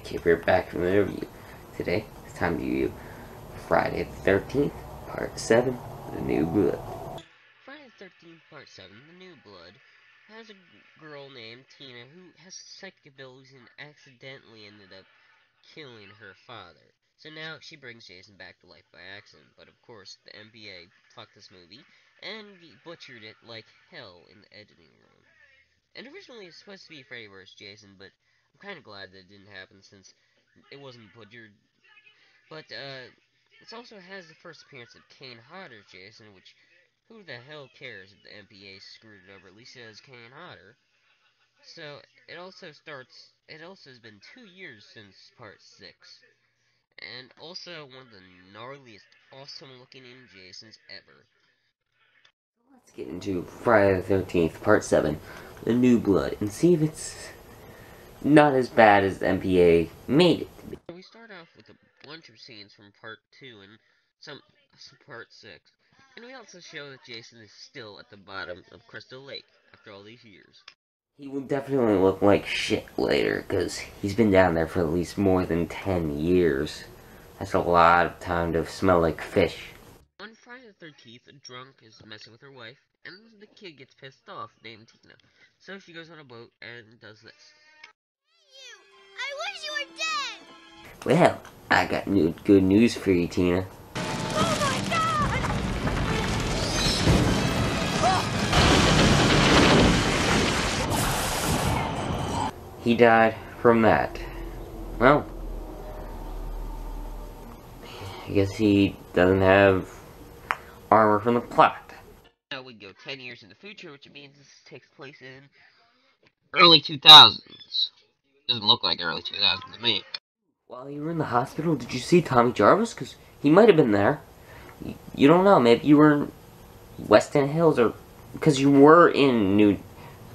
Okay, we're back from the review. Today, it's time to review Friday the 13th, Part 7, The New Blood. Friday the 13th, Part 7, The New Blood, has a girl named Tina who has psychic abilities and accidentally ended up killing her father. So now she brings Jason back to life by accident, but of course the NBA fucked this movie and butchered it like hell in the editing room. And originally it was supposed to be Freddy vs. Jason, but I'm kind of glad that it didn't happen since it wasn't butchered. But it also has the first appearance of Kane Hodder's Jason, which who the hell cares if the MPA screwed it over? At least it has Kane Hodder. So it also has been 2 years since Part 6. And also one of the gnarliest, awesome looking Jasons ever. Let's get into Friday the 13th, Part 7, The New Blood, and see if it's not as bad as the MPA made it to be. We start off with a bunch of scenes from Part 2 and some Part 6. And we also show that Jason is still at the bottom of Crystal Lake after all these years. He will definitely look like shit later, because he's been down there for at least more than 10 years. That's a lot of time to smell like fish. On Friday the 13th, a drunk is messing with her wife, and the kid gets pissed off, named Tina. So she goes on a boat and does this. I wish you were dead! Well, I got good news for you, Tina. Oh my god! He died from that. Well, I guess he doesn't have armor from the plot. Now we go 10 years in the future, which means this takes place in early 2000s. Doesn't look like early 2000s to me. While you were in the hospital, did you see Tommy Jarvis? Because he might have been there. You don't know. Maybe you were in West End Hills, or because you were in New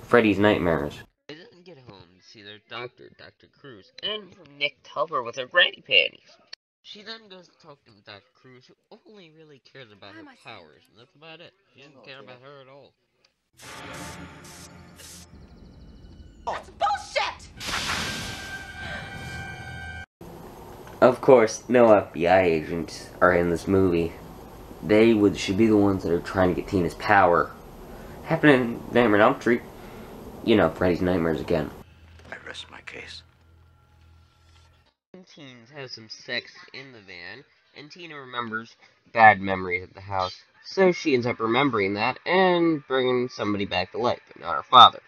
Freddy's Nightmares. They didn't get home to see their doctor, Dr. Cruz, and from Nick to help her with her granny panties. She then goes to talk to Dr. Cruz, who only really cares about her powers, and that's about it. He doesn't care about her at all. That's bullshit! Of course, no FBI agents are in this movie. They should be the ones that are trying to get Tina's power. Happened in Nightmare on Elm Street. You know, Freddy's Nightmares again. I rest my case. Teens have some sex in the van, and Tina remembers bad memories at the house. So she ends up remembering that and bringing somebody back to life, but not her father.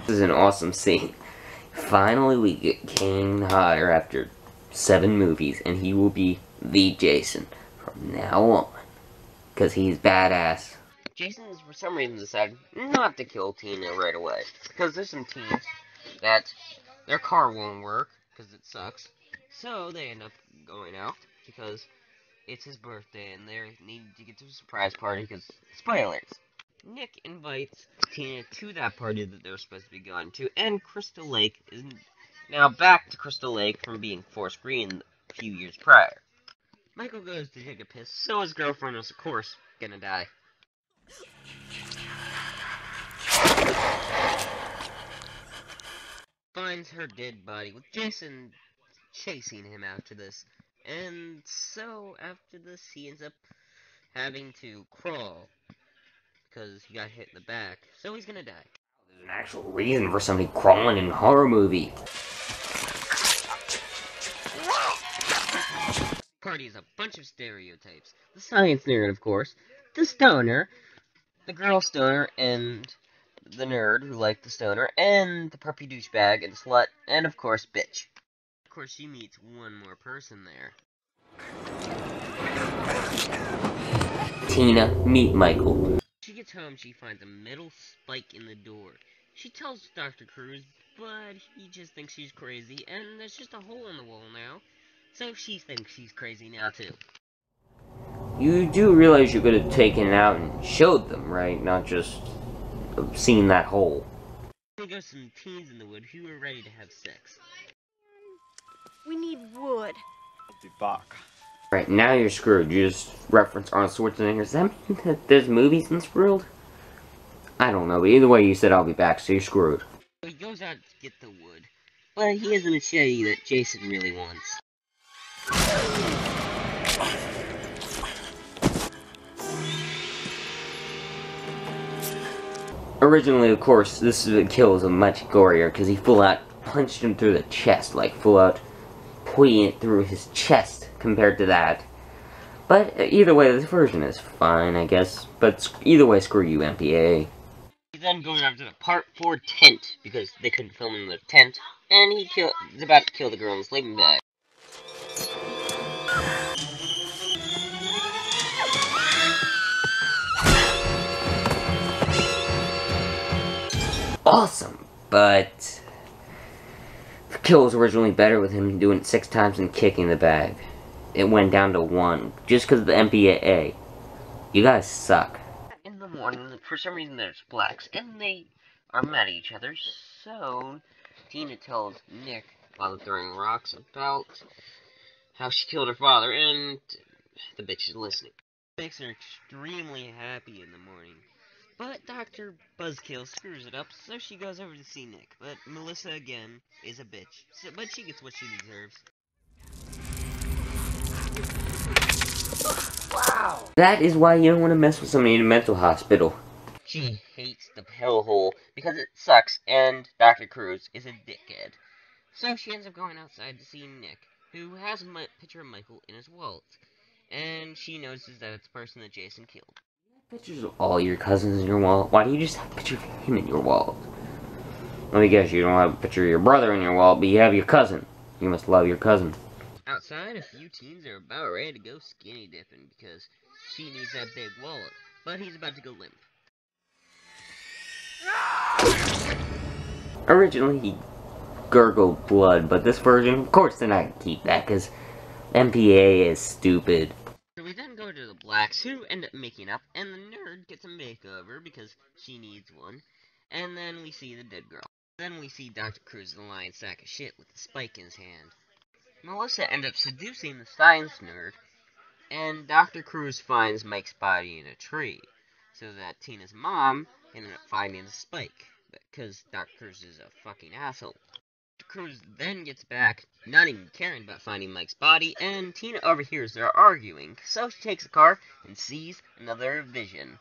This is an awesome scene. Finally, we get Kane Hodder after 7 movies, and he will be the Jason from now on. Because he's badass. Jason has for some reason decided not to kill Tina right away. Because there's some teens that their car won't work, because it sucks. So they end up going out, because it's his birthday, and they need to get to a surprise party, because, spoilers. Nick invites Tina to that party that they're supposed to be going to, and Crystal Lake is now back to Crystal Lake from being forest green a few years prior. Michael goes to take a piss, so his girlfriend is, of course, gonna die. Finds her dead body, with Jason chasing him after this, and so after this he ends up having to crawl, because he got hit in the back, so he's gonna die. There's an actual reason for somebody crawling in a horror movie. Party is a bunch of stereotypes. The science nerd, of course, the stoner, the girl stoner, and the nerd who liked the stoner, and the preppy douchebag and slut, and of course, bitch. Of course, she meets one more person there. Tina, meet Michael. She gets home, she finds a metal spike in the door. She tells Dr. Cruz, but he just thinks she's crazy, and there's just a hole in the wall now. So she thinks she's crazy now, too. You do realize you could have taken it out and showed them, right? Not just seen that hole. They goes to some teens in the wood who are ready to have sex. We need wood. I'll be back. Right, now you're screwed. You just reference Arnold Schwarzenegger. Does that mean that there's movies in this world? I don't know, but either way you said I'll be back, so you're screwed. So he goes out to get the wood, but he has a machete that Jason really wants. Originally, of course, this kill is a much gorier because he full out punched him through the chest, like full out pointing it through his chest compared to that. But either way, this version is fine, I guess. But either way, screw you, MPAA. He then goes over to the Part 4 tent because they couldn't film in the tent, and he's about to kill the girl in the sleeping bag. Awesome, but the kill was originally better with him doing it 6 times and kicking the bag. It went down to 1 just because of the MPAA. You guys suck. In the morning, for some reason there's blacks, and they are mad at each other, so Tina tells Nick, while throwing rocks, about how she killed her father, and the bitch is listening. It makes her extremely happy in the morning. But Dr. Buzzkill screws it up, so she goes over to see Nick. But Melissa, again, is a bitch. But she gets what she deserves. Wow! That is why you don't want to mess with somebody in a mental hospital. She hates the hellhole because it sucks, and Dr. Cruz is a dickhead. So she ends up going outside to see Nick, who has a picture of Michael in his wallet. And she notices that it's the person that Jason killed. Pictures of all your cousins in your wallet? Why do you just have a picture of him in your wallet? Let me guess, you don't have a picture of your brother in your wallet, but you have your cousin. You must love your cousin. Outside, a few teens are about ready to go skinny dipping because she needs that big wallet, but he's about to go limp. Originally, he gurgled blood, but this version, of course they're not gonna keep that, because MPA is stupid. So we then go to the blacks, who end up making up, and the nerd gets a makeover because she needs one. And then we see the dead girl. Then we see Dr. Cruz, the lion sack of shit, with a spike in his hand. Melissa ends up seducing the science nerd, and Dr. Cruz finds Mike's body in a tree, so that Tina's mom ended up finding the spike, because Dr. Cruz is a fucking asshole. Cruz then gets back, not even caring about finding Mike's body, and Tina overhears their arguing, so she takes the car and sees another vision.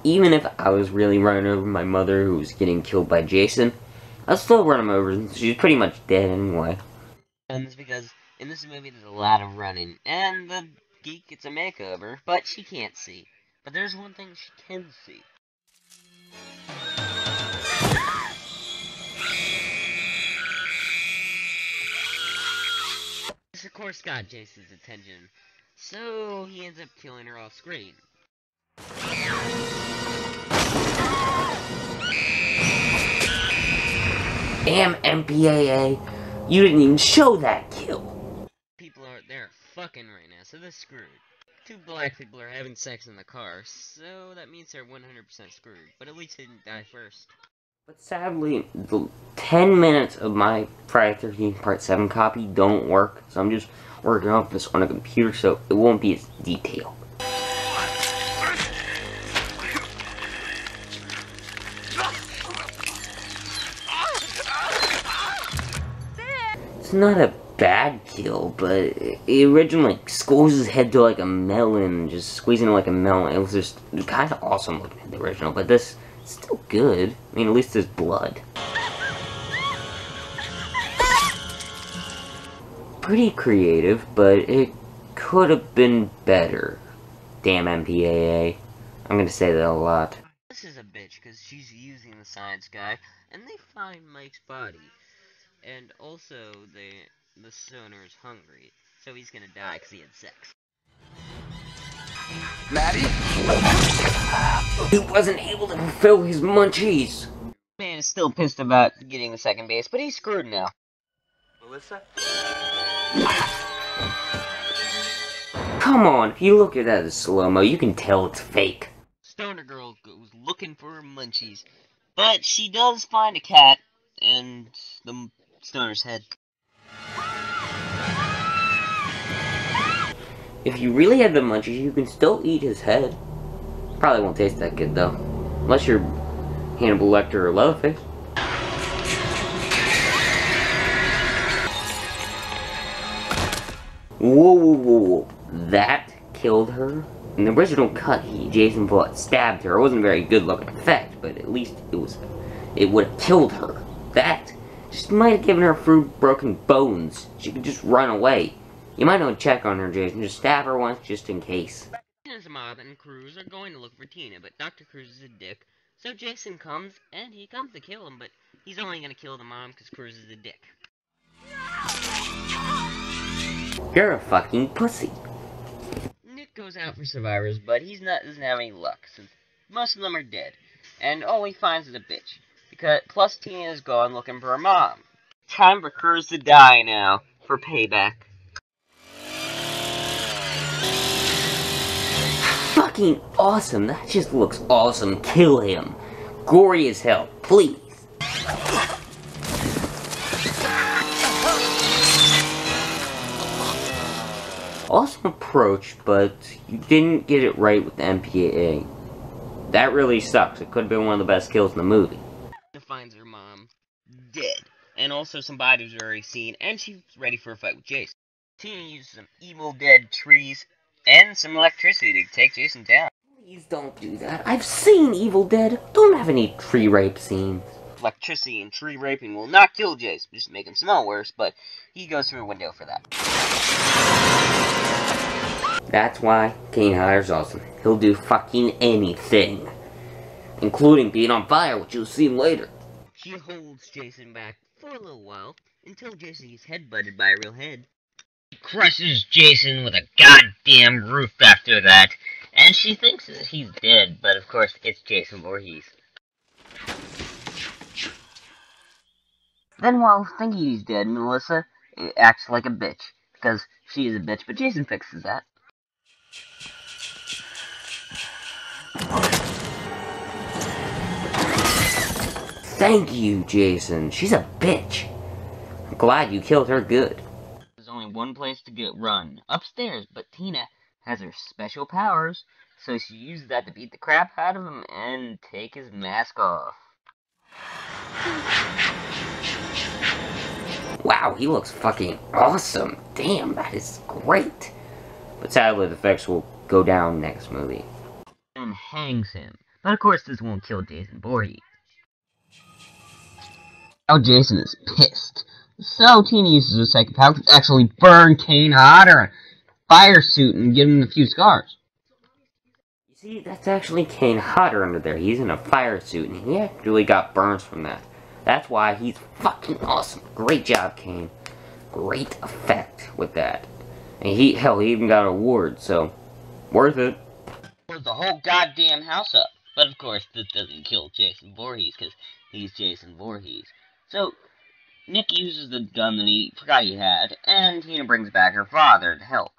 Even if I was really running over my mother who was getting killed by Jason, I'd still run him over. She's pretty much dead anyway. And it's because in this movie there's a lot of running, and the geek gets a makeover, but she can't see. But there's one thing she can see. This of course got Jason's attention, so he ends up killing her off screen. Damn MPAA, you didn't even show that kill. People are there fucking right now, so they're screwed. 2 black people are having sex in the car, so that means they're 100% screwed. But at least they didn't die first. But sadly, the 10 minutes of my Friday 13th Part 7 copy don't work, so I'm just working off this on a computer, so it won't be as detailed. It's not a bad kill, but he originally squeezed his head to like a melon, just squeezing it like a melon. It was just kind of awesome looking at the original, but this is still good. I mean, at least there's blood. Pretty creative, but it could have been better. Damn MPAA. I'm gonna say that a lot. This is a bitch, because she's using the science guy, and they find Mike's body. And also, the stoner is hungry, so he's gonna die because he had sex. Maddie? He wasn't able to fulfill his munchies. Man is still pissed about getting the second base, but he's screwed now. Melissa? Come on, if you look at that as slow-mo, you can tell it's fake. Stoner girl goes looking for her munchies, but she does find a cat and the stoner's head. If you really had the munchies, you can still eat his head. Probably won't taste that good, though. Unless you're Hannibal Lecter or Leatherface. Whoa, whoa, whoa, whoa. That killed her? In the original cut, Jason Voorhees stabbed her. It wasn't a very good looking effect, but at least it would have killed her. That just might have given her a few broken bones. She could just run away. You might want to check on her, Jason. Just stab her once, just in case. Tina's mom and Cruz are going to look for Tina, but Dr. Cruz is a dick. So Jason comes, and he comes to kill him, but he's only going to kill the mom because Cruz is a dick. You're a fucking pussy. Nick goes out for survivors, but doesn't have any luck, since most of them are dead. And all he finds is a bitch. Plus Tina is gone looking for her mom. Time for Cruz to die now, for payback. Fucking awesome. That just looks awesome. Kill him. Gory as hell. Please. Awesome approach, but you didn't get it right with the MPAA. That really sucks. It could have been one of the best kills in the movie. Tina finds her mom dead, and also some bodies are already seen, and she's ready for a fight with Jason. Tina uses some Evil Dead trees and some electricity to take Jason down. Please don't do that. I've seen Evil Dead. Don't have any tree rape scenes. Electricity and tree raping will not kill Jason, just make him smell worse, but he goes through a window for that. That's why Kane Hodder's awesome. He'll do fucking anything. Including being on fire, which you'll see later. She holds Jason back for a little while, until Jason gets headbutted by a real head. She crushes Jason with a goddamn roof after that, and she thinks that he's dead, but of course it's Jason Voorhees. Then while thinking he's dead, Melissa acts like a bitch, because she is a bitch, but Jason fixes that. Thank you, Jason. She's a bitch. I'm glad you killed her good. There's only one place to run, upstairs, but Tina has her special powers, so she uses that to beat the crap out of him and take his mask off. Wow, he looks fucking awesome. Damn, that is great. But sadly, the effects will go down next movie. And hangs him. But of course this won't kill Jason Voorhees. Now Jason is pissed. So Tina uses her second power to actually burn Kane Hodder in a fire suit and give him a few scars. You see, that's actually Kane Hodder under there. He's in a fire suit, and he actually got burns from that. That's why he's fucking awesome. Great job, Kane. Great effect with that. And he even got an award, so worth it. Blows the whole goddamn house up. But of course, this doesn't kill Jason Voorhees, because he's Jason Voorhees. So, Nick uses the gun that he forgot he had, and Tina brings back her father to help.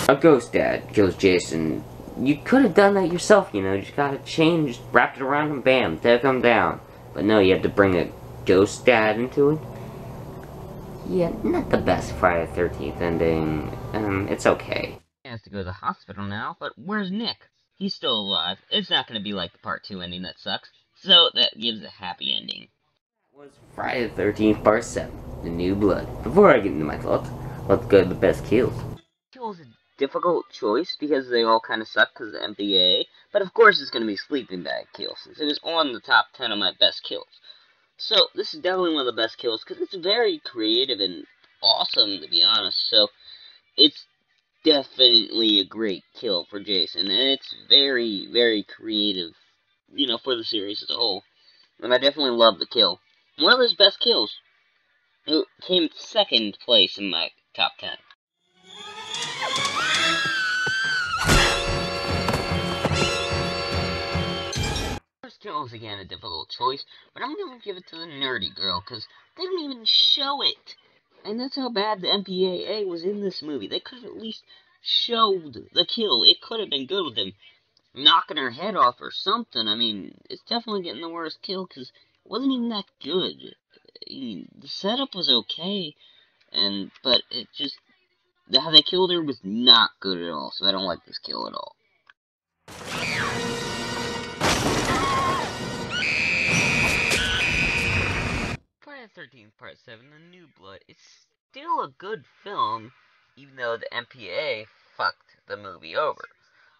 A ghost dad kills Jason. You could have done that yourself, you know. Just got a chain, just wrapped it around him, bam, took him down. But no, you had to bring a ghost dad into it. Yeah, not the best Friday the 13th ending. It's okay. He has to go to the hospital now, but where's Nick? He's still alive. It's not going to be like the Part 2 ending that sucks, so that gives a happy ending. That was Friday the 13th, Part 7, The New Blood. Before I get into my thoughts, let's go to the best kills. Kills a difficult choice because they all kind of suck because of the MPA, but of course it's going to be Sleeping Bag Kill, since it was on the top 10 of my best kills. So, this is definitely one of the best kills, because it's very creative and awesome, to be honest, so it's definitely a great kill for Jason, and it's very, very creative, you know, for the series as a whole, and I definitely love the kill. One of his best kills. It came second place in my top 10. still is again a difficult choice, but I'm gonna give it to the nerdy girl, because they don't even show it. And that's how bad the MPAA was in this movie. They could have at least showed the kill. It could have been good with them knocking her head off or something. I mean, it's definitely getting the worst kill, because it wasn't even that good. I mean, the setup was okay, but it just, how they killed her was not good at all, so I don't like this kill at all. Friday the 13th Part 7, The New Blood, it's still a good film, even though the MPA fucked the movie over.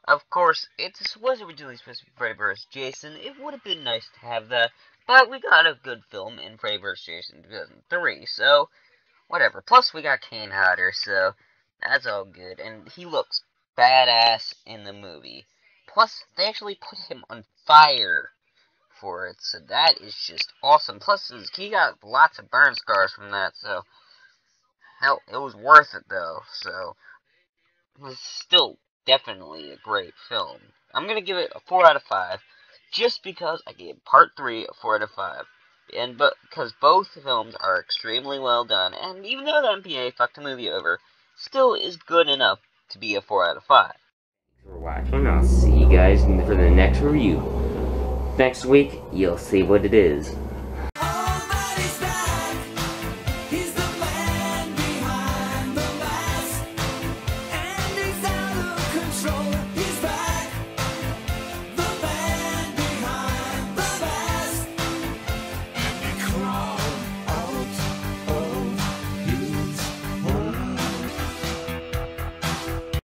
Of course, it was originally supposed to be Freddy vs. Jason. It would have been nice to have that, but we got a good film in Freddy vs. Jason 2003, so whatever. Plus, we got Kane Hodder, so that's all good. And he looks badass in the movie. Plus, they actually put him on fire for it, so that is just awesome. Plus, he got lots of burn scars from that, so hell, it was worth it though. So it was still definitely a great film. I'm gonna give it a 4 out of 5, just because I gave Part 3 a 4 out of 5. Because both films are extremely well done, and even though the MPA fucked the movie over, still is good enough to be a 4 out of 5. Thanks for watching. I'll see you guys for the next review. Next week, you'll see what it is.